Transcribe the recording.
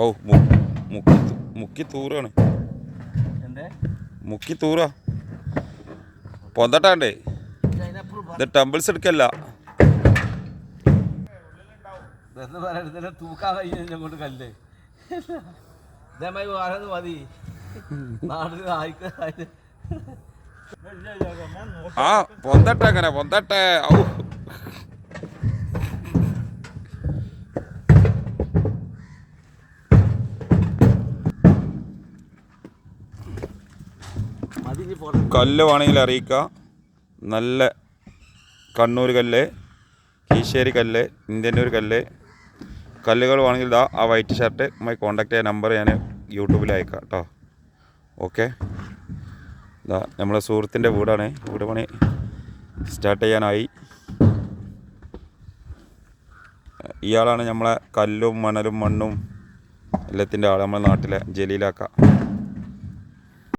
ഓ മുക്കി തൂറാണ്. മുക്കി തൂറാ പൊന്തട്ടാണ്ടേ. ഇത് ടെമ്പിൾസ് എടുക്കല്ല. തൂക്കാൻ കഴിയുന്ന കൊണ്ട് കല്ലേ ഇതേമായി വേറെ മതി. ആ പൊന്തട്ടെ അങ്ങനെ പൊന്തട്ടെ. ഔ കല്ല് വേണമെങ്കിൽ അറിയിക്കുക. നല്ല കണ്ണൂർ കല്ല്, കീശ്ശേരി കല്ല്, ഇന്ത്യന്നൂർ കല്ല് കല്ലുകൾ വേണമെങ്കിൽ ഇതാ ആ വൈറ്റ് ഷർട്ട് കോൺടാക്ട് ചെയ്യാൻ നമ്പർ ഞാൻ യൂട്യൂബിൽ അയക്കാം കേട്ടോ. ഓക്കെ, ഇതാ നമ്മളെ സുഹൃത്തിൻ്റെ വീടാണ്. വീട് പണി സ്റ്റാർട്ട് ചെയ്യാനായി. ഇയാളാണ് നമ്മളെ കല്ലും മണലും മണ്ണും എല്ലാത്തിൻ്റെ ആൾ, നമ്മളെ നാട്ടിലെ ജലീലാക്ക.